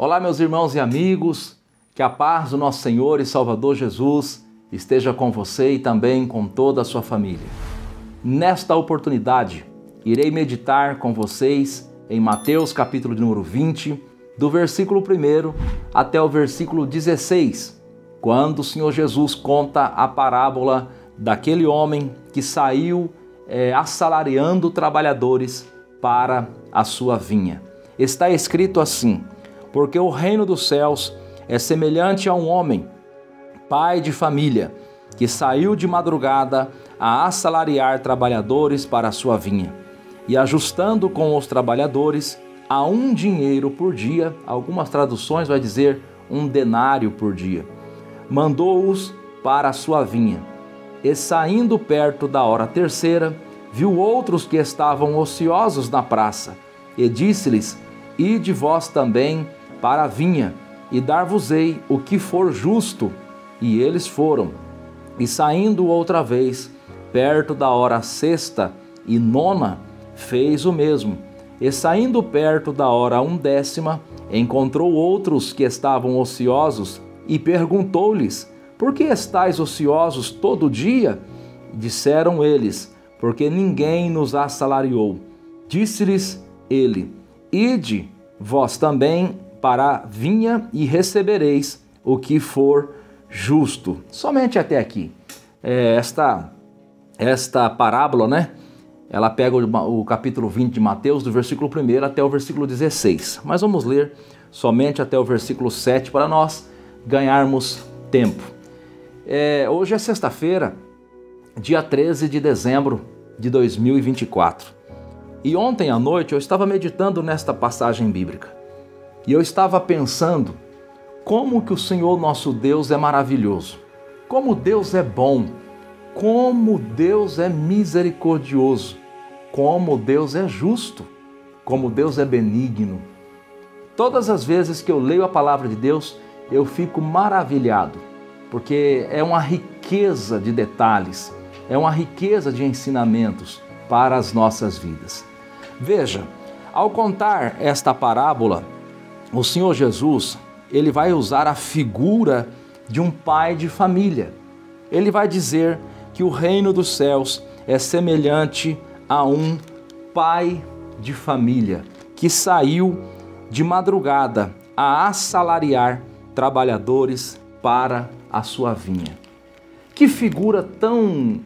Olá, meus irmãos e amigos, que a paz do nosso Senhor e Salvador Jesus esteja com você e também com toda a sua família. Nesta oportunidade, irei meditar com vocês em Mateus capítulo de número 20, do versículo 1 até o versículo 16, quando o Senhor Jesus conta a parábola daquele homem que saiu assalariando trabalhadores para a sua vinha. Está escrito assim: porque o reino dos céus é semelhante a um homem, pai de família, que saiu de madrugada a assalariar trabalhadores para a sua vinha. E ajustando com os trabalhadores a 1 dinheiro por dia, algumas traduções vai dizer 1 denário por dia, mandou-os para a sua vinha. E saindo perto da hora terceira, viu outros que estavam ociosos na praça, e disse-lhes: ide vós também para a vinha, e dar-vos-ei o que for justo. E eles foram. E saindo outra vez, perto da hora sexta e nona, fez o mesmo. E saindo perto da hora 1/10, encontrou outros que estavam ociosos, e perguntou-lhes: por que estáis ociosos todo dia? Disseram eles: porque ninguém nos assalariou. Disse-lhes ele: ide vós também para a vinha e recebereis o que for justo. Somente até aqui. Esta parábola, ela pega o capítulo 20 de Mateus, do versículo 1 até o versículo 16. Mas vamos ler somente até o versículo 7 para nós ganharmos tempo. Hoje é sexta-feira, dia 13 de dezembro de 2024. E ontem à noite eu estava meditando nesta passagem bíblica. E eu estava pensando como que o Senhor nosso Deus é maravilhoso, como Deus é bom, como Deus é misericordioso, como Deus é justo, como Deus é benigno. Todas as vezes que eu leio a palavra de Deus, eu fico maravilhado, porque é uma riqueza de detalhes, é uma riqueza de ensinamentos para as nossas vidas. Veja, ao contar esta parábola, o Senhor Jesus, ele vai usar a figura de um pai de família. Ele vai dizer que o reino dos céus é semelhante a um pai de família que saiu de madrugada a assalariar trabalhadores para a sua vinha. Que figura tão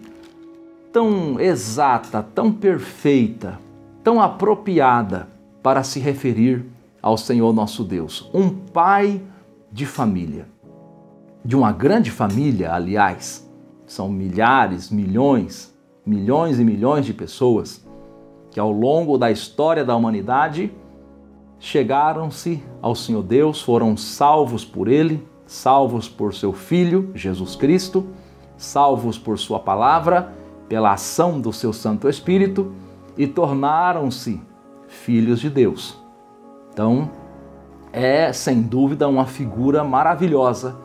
exata, tão perfeita, tão apropriada para se referir ao Senhor nosso Deus. Um pai de família, de uma grande família, aliás. São milhares, milhões e milhões de pessoas que ao longo da história da humanidade chegaram-se ao Senhor Deus, foram salvos por Ele, salvos por seu Filho, Jesus Cristo, salvos por sua palavra, pela ação do seu Santo Espírito e tornaram-se filhos de Deus. Então, é sem dúvida uma figura maravilhosa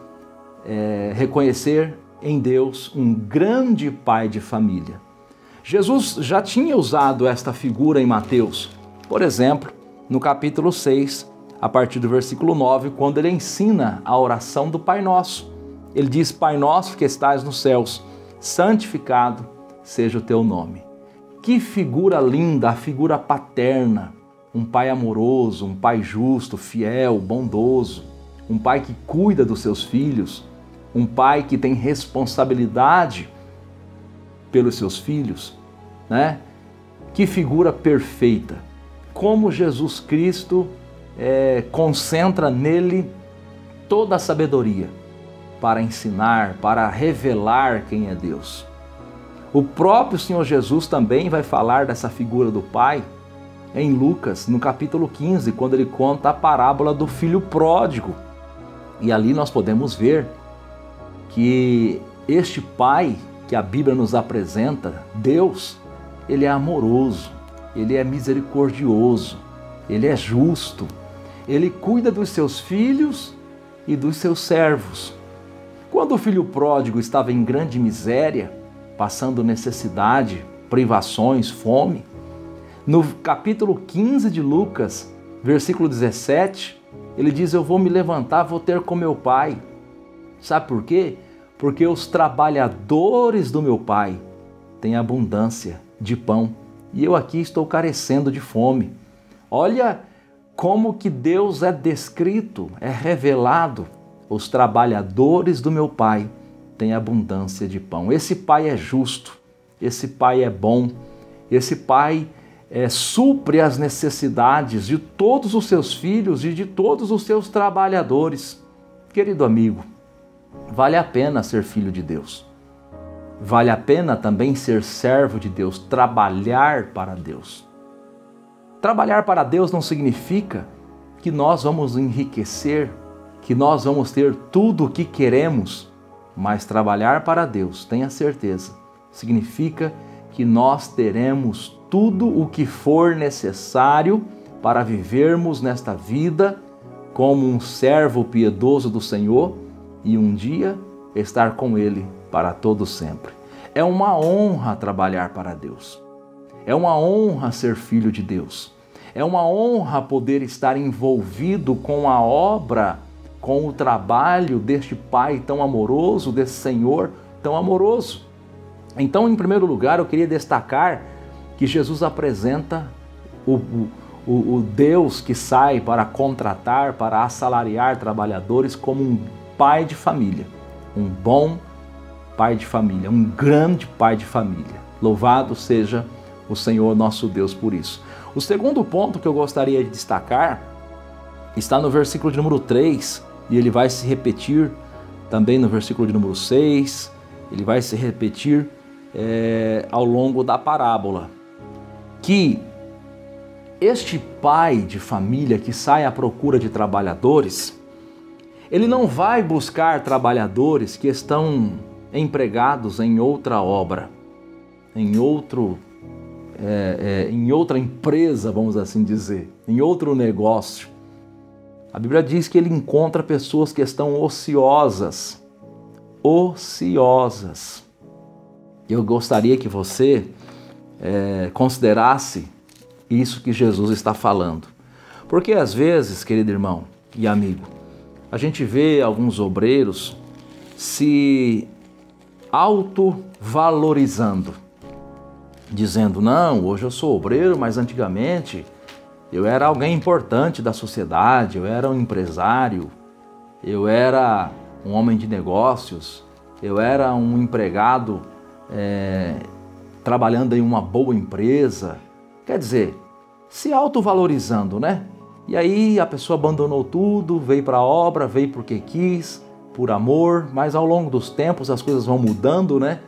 reconhecer em Deus um grande pai de família. Jesus já tinha usado esta figura em Mateus, por exemplo, no capítulo 6, a partir do versículo 9, quando ele ensina a oração do Pai Nosso. Ele diz: Pai nosso que estais nos céus, santificado seja o teu nome. Que figura linda, a figura paterna. Um pai amoroso, um pai justo, fiel, bondoso, um pai que cuida dos seus filhos, um pai que tem responsabilidade pelos seus filhos, Que figura perfeita! Como Jesus Cristo concentra nele toda a sabedoria para ensinar, para revelar quem é Deus. O próprio Senhor Jesus também vai falar dessa figura do pai em Lucas, no capítulo 15, quando ele conta a parábola do filho pródigo. E ali nós podemos ver que este pai que a Bíblia nos apresenta, Deus, ele é amoroso, ele é misericordioso, ele é justo, ele cuida dos seus filhos e dos seus servos. Quando o filho pródigo estava em grande miséria, passando necessidade, privações, fome, no capítulo 15 de Lucas, versículo 17, Ele diz, eu vou me levantar, vou ter com meu pai. Sabe por quê? Porque os trabalhadores do meu pai têm abundância de pão e eu aqui estou carecendo de fome. Olha como que Deus é descrito, é revelado. Os trabalhadores do meu pai têm abundância de pão. Esse pai é justo, esse pai é bom, esse pai supre as necessidades de todos os seus filhos e de todos os seus trabalhadores. Querido amigo, vale a pena ser filho de Deus. Vale a pena também ser servo de Deus, trabalhar para Deus. Trabalhar para Deus não significa que nós vamos enriquecer, que nós vamos ter tudo o que queremos, mas trabalhar para Deus, tenha certeza, significa que nós teremos tudo o que for necessário para vivermos nesta vida como um servo piedoso do Senhor e um dia estar com Ele para todo sempre. É uma honra trabalhar para Deus. É uma honra ser filho de Deus. É uma honra poder estar envolvido com a obra, com o trabalho deste Pai tão amoroso, desse Senhor tão amoroso. Então, em primeiro lugar, eu queria destacar que Jesus apresenta o Deus que sai para contratar, para assalariar trabalhadores como um pai de família, um bom pai de família, um grande pai de família. Louvado seja o Senhor nosso Deus por isso. O segundo ponto que eu gostaria de destacar está no versículo de número 3, e ele vai se repetir também no versículo de número 6, ele vai se repetir ao longo da parábola, que este pai de família que sai à procura de trabalhadores, ele não vai buscar trabalhadores que estão empregados em outra obra, em outra empresa, vamos assim dizer, em outro negócio. A Bíblia diz que ele encontra pessoas que estão ociosas. Eu gostaria que você considerasse isso que Jesus está falando. Porque às vezes, querido irmão e amigo, a gente vê alguns obreiros se autovalorizando, dizendo, não, hoje eu sou obreiro, mas antigamente eu era alguém importante da sociedade, eu era um empresário, eu era um homem de negócios, eu era um empregado trabalhando em uma boa empresa. Quer dizer, se autovalorizando, né? E aí a pessoa abandonou tudo, veio para a obra, veio porque quis, por amor, mas ao longo dos tempos as coisas vão mudando, né?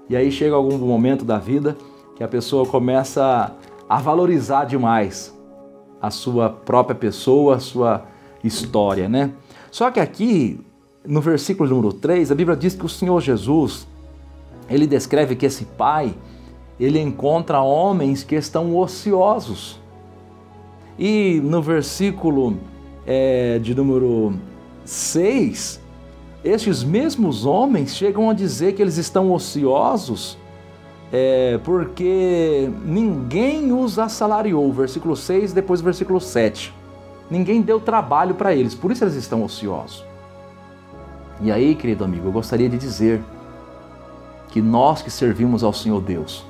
E aí chega algum momento da vida que a pessoa começa a valorizar demais a sua própria pessoa, a sua história, né? Só que aqui, no versículo número 3, a Bíblia diz que o Senhor Jesus, ele descreve que esse pai, ele encontra homens que estão ociosos. E no versículo de número 6, estes mesmos homens chegam a dizer que eles estão ociosos porque ninguém os assalariou. Versículo 6, depois versículo 7. Ninguém deu trabalho para eles, por isso eles estão ociosos. E aí, querido amigo, eu gostaria de dizer que nós que servimos ao Senhor Deus,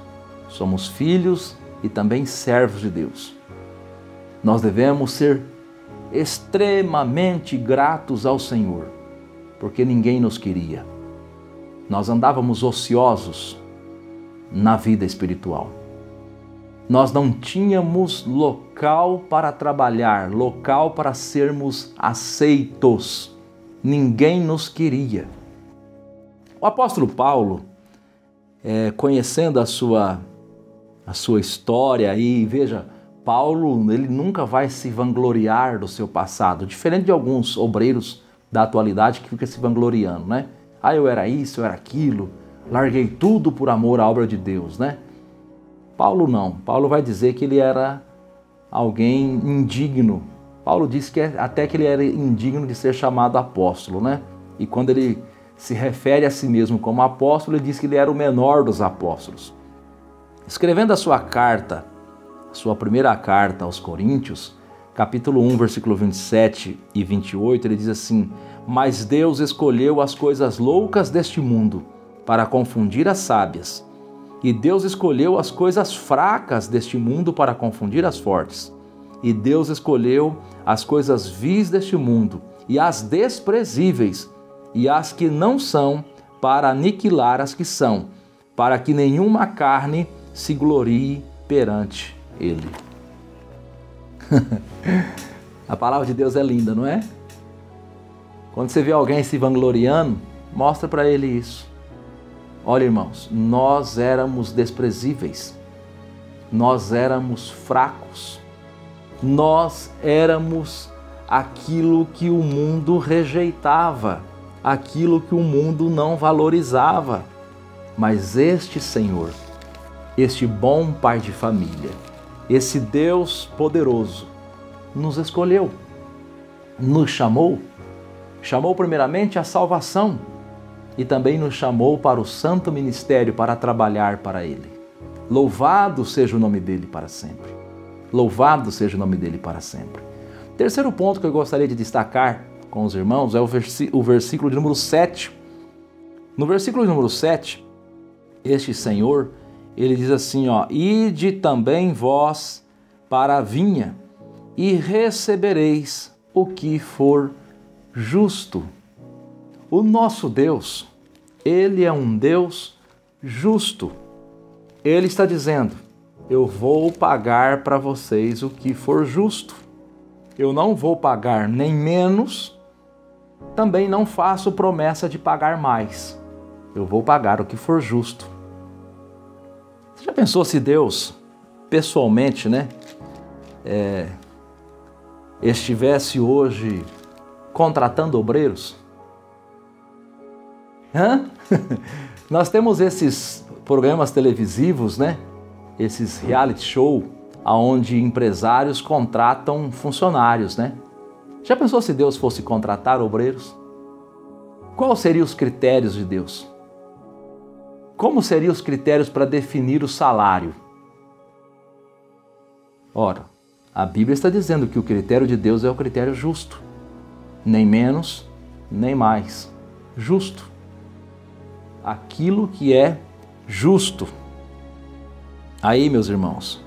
somos filhos e também servos de Deus. Nós devemos ser extremamente gratos ao Senhor, porque ninguém nos queria. Nós andávamos ociosos na vida espiritual. Nós não tínhamos local para trabalhar, local para sermos aceitos. Ninguém nos queria. O apóstolo Paulo, conhecendo a sua história, e veja, Paulo, ele nunca vai se vangloriar do seu passado, diferente de alguns obreiros da atualidade que ficam se vangloriando, né? Ah, eu era isso, eu era aquilo, larguei tudo por amor à obra de Deus, né? Paulo não. Paulo vai dizer que ele era alguém indigno. Paulo diz que até que ele era indigno de ser chamado apóstolo, né? E quando ele se refere a si mesmo como apóstolo, ele diz que ele era o menor dos apóstolos. Escrevendo a sua carta, a sua primeira carta aos Coríntios, capítulo 1, versículo 27 e 28, ele diz assim: mas Deus escolheu as coisas loucas deste mundo para confundir as sábias, e Deus escolheu as coisas fracas deste mundo para confundir as fortes, e Deus escolheu as coisas vis deste mundo e as desprezíveis e as que não são, para aniquilar as que são, para que nenhuma carne se glorie perante ele. A palavra de Deus é linda, não é? Quando você vê alguém se vangloriando, mostra para ele isso. Olha, irmãos, nós éramos desprezíveis, nós éramos fracos, nós éramos aquilo que o mundo rejeitava, aquilo que o mundo não valorizava. Mas este Senhor, este bom Pai de família, esse Deus poderoso, nos escolheu, nos chamou primeiramente à salvação e também nos chamou para o santo ministério para trabalhar para Ele. Louvado seja o nome dEle para sempre. Louvado seja o nome dEle para sempre. Terceiro ponto que eu gostaria de destacar com os irmãos é o versículo de número 7. No versículo de número 7, este Senhor, ele diz assim, ide também vós para a vinha e recebereis o que for justo. O nosso Deus, Ele é um Deus justo. Ele está dizendo, eu vou pagar para vocês o que for justo. Eu não vou pagar nem menos, também não faço promessa de pagar mais. Eu vou pagar o que for justo. Você já pensou se Deus, pessoalmente, estivesse hoje contratando obreiros? Nós temos esses programas televisivos, esses reality show, onde empresários contratam funcionários, Já pensou se Deus fosse contratar obreiros? Quais seriam os critérios de Deus? Como seriam os critérios para definir o salário? Ora, a Bíblia está dizendo que o critério de Deus é o critério justo. Nem menos, nem mais. Justo. Aquilo que é justo. Aí, meus irmãos,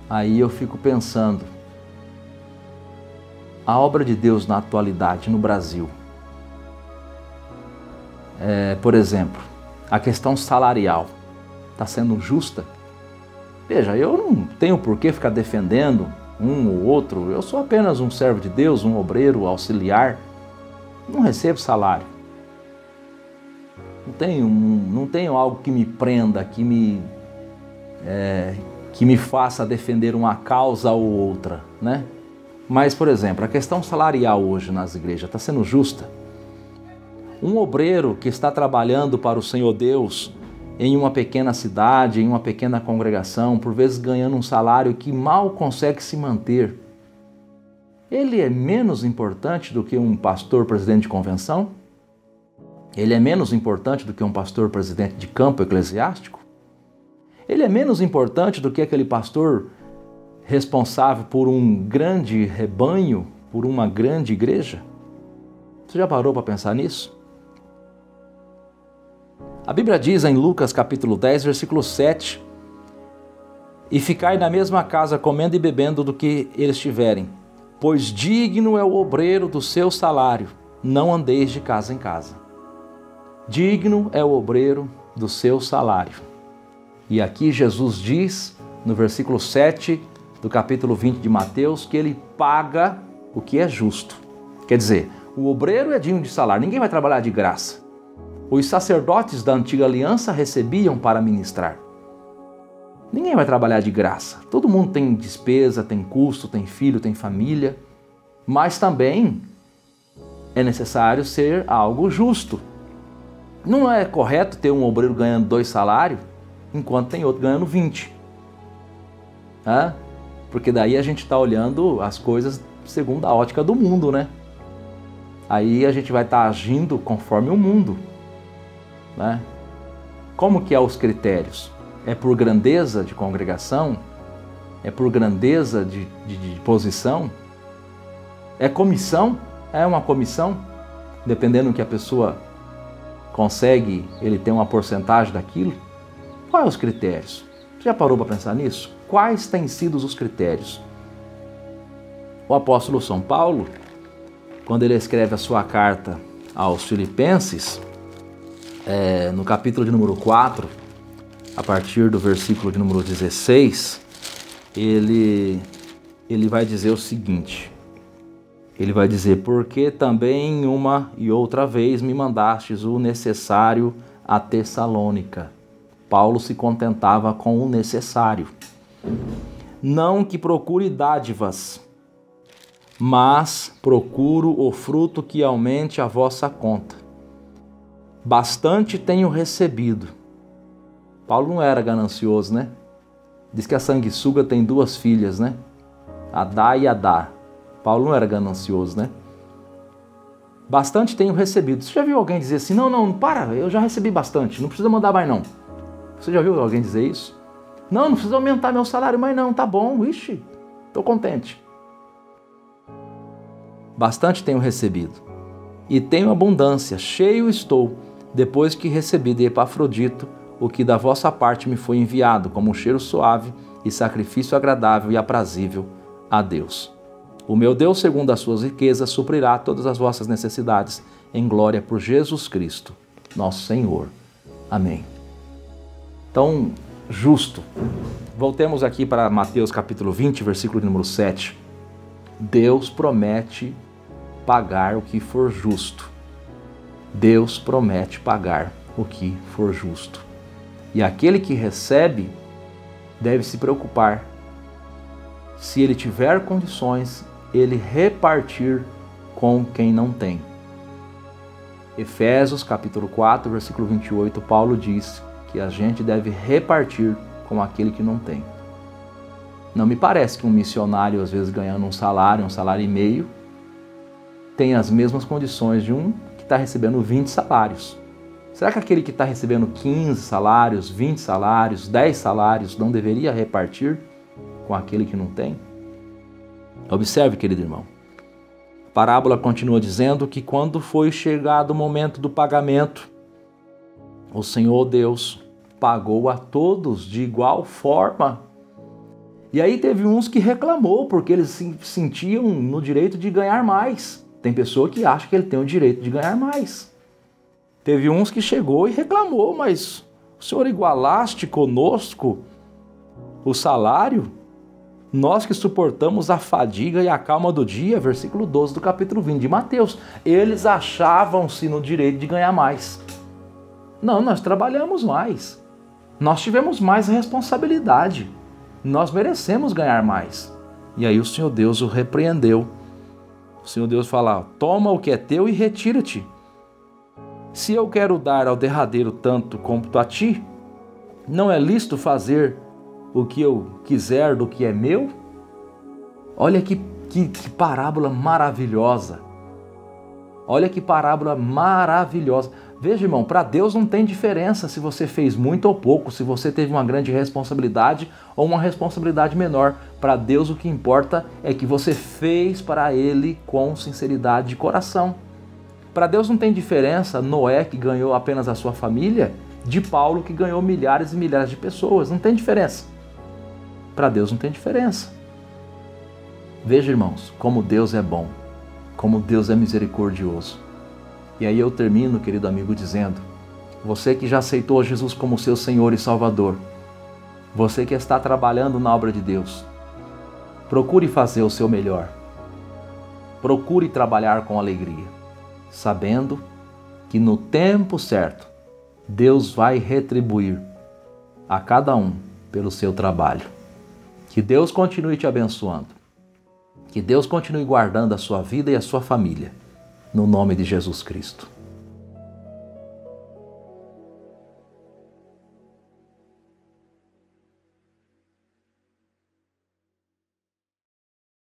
aí eu fico pensando, a obra de Deus na atualidade no Brasil, por exemplo, a questão salarial está sendo justa? Veja, eu não tenho por que ficar defendendo um ou outro, eu sou apenas um servo de Deus, um obreiro, auxiliar, não recebo salário. Não tenho algo que me prenda, que me faça defender uma causa ou outra, Mas, por exemplo, a questão salarial hoje nas igrejas está sendo justa? Um obreiro que está trabalhando para o Senhor Deus em uma pequena cidade, em uma pequena congregação, por vezes ganhando um salário que mal consegue se manter, ele é menos importante do que um pastor presidente de convenção? Ele é menos importante do que um pastor presidente de campo eclesiástico? Ele é menos importante do que aquele pastor responsável por um grande rebanho, por uma grande igreja? Você já parou para pensar nisso? A Bíblia diz em Lucas capítulo 10, versículo 7, e ficai na mesma casa comendo e bebendo do que eles tiverem, pois digno é o obreiro do seu salário, não andeis de casa em casa. Digno é o obreiro do seu salário. E aqui Jesus diz, no versículo 7 do capítulo 20 de Mateus, que ele paga o que é justo. Quer dizer, o obreiro é digno de salário, ninguém vai trabalhar de graça. Os sacerdotes da antiga aliança recebiam para ministrar. Ninguém vai trabalhar de graça. Todo mundo tem despesa, tem custo, tem filho, tem família. Mas também é necessário ser algo justo. Não é correto ter um obreiro ganhando 2 salários, enquanto tem outro ganhando 20. Porque daí a gente está olhando as coisas segundo a ótica do mundo, Aí a gente vai estar agindo conforme o mundo. Como que é os critérios? É por grandeza de congregação? É por grandeza de posição? É comissão? É uma comissão? Dependendo do que a pessoa consegue, ele tem uma porcentagem daquilo? Quais os critérios? Você já parou para pensar nisso? Quais têm sido os critérios? O apóstolo São Paulo, quando ele escreve a sua carta aos Filipenses, no capítulo de número 4, a partir do versículo de número 16, ele vai dizer o seguinte, ele vai dizer, porque também uma e outra vez me mandastes o necessário a Tessalônica. Paulo se contentava com o necessário. Não que procure dádivas, mas procuro o fruto que aumente a vossa conta. Bastante tenho recebido. Paulo não era ganancioso, né? Diz que a sanguessuga tem 2 filhas, né? Adá e Adá. Paulo não era ganancioso, né? Bastante tenho recebido. Você já viu alguém dizer assim, não, para, eu já recebi bastante, não precisa mandar mais não. Você já viu alguém dizer isso? Não precisa aumentar meu salário mais não, tá bom, ixi, tô contente. Bastante tenho recebido, e tenho abundância, cheio estou, depois que recebi de Epafrodito o que da vossa parte me foi enviado, como um cheiro suave e sacrifício agradável e aprazível a Deus. O meu Deus, segundo as suas riquezas, suprirá todas as vossas necessidades, em glória por Jesus Cristo, nosso Senhor. Amém. Então, justo. Voltemos aqui para Mateus capítulo 20, versículo de número 7. Deus promete pagar o que for justo. Deus promete pagar o que for justo. E aquele que recebe deve se preocupar. Se ele tiver condições, ele repartir com quem não tem. Efésios capítulo 4, versículo 28, Paulo diz que a gente deve repartir com aquele que não tem. Não me parece que um missionário, às vezes ganhando um salário e meio, tem as mesmas condições de um que está recebendo 20 salários. Será que aquele que está recebendo 15 salários, 20 salários, 10 salários, não deveria repartir com aquele que não tem? Observe, querido irmão. A parábola continua dizendo que quando foi chegado o momento do pagamento, o Senhor Deus pagou a todos de igual forma. E aí teve uns que reclamou porque eles se sentiam no direito de ganhar mais. Tem pessoa que acha que ele tem o direito de ganhar mais. Teve uns que chegou e reclamou, mas o Senhor igualaste conosco o salário? Nós que suportamos a fadiga e a calma do dia, versículo 12 do capítulo 20 de Mateus. Eles achavam-se no direito de ganhar mais. Não, nós trabalhamos mais. Nós tivemos mais responsabilidade. Nós merecemos ganhar mais. E aí o Senhor Deus o repreendeu. O Senhor Deus fala, toma o que é teu e retira-te. Se eu quero dar ao derradeiro tanto quanto a ti, não é lícito fazer o que eu quiser do que é meu? Olha que parábola maravilhosa. Olha que parábola maravilhosa. Veja, irmão, para Deus não tem diferença se você fez muito ou pouco, se você teve uma grande responsabilidade ou uma responsabilidade menor. Para Deus o que importa é que você fez para Ele com sinceridade de coração. Para Deus não tem diferença Noé, que ganhou apenas a sua família, de Paulo, que ganhou milhares e milhares de pessoas. Não tem diferença. Para Deus não tem diferença. Veja, irmãos, como Deus é bom, como Deus é misericordioso. E aí eu termino, querido amigo, dizendo, você que já aceitou Jesus como seu Senhor e Salvador, você que está trabalhando na obra de Deus, procure fazer o seu melhor. Procure trabalhar com alegria, sabendo que no tempo certo, Deus vai retribuir a cada um pelo seu trabalho. Que Deus continue te abençoando. Que Deus continue guardando a sua vida e a sua família. No nome de Jesus Cristo.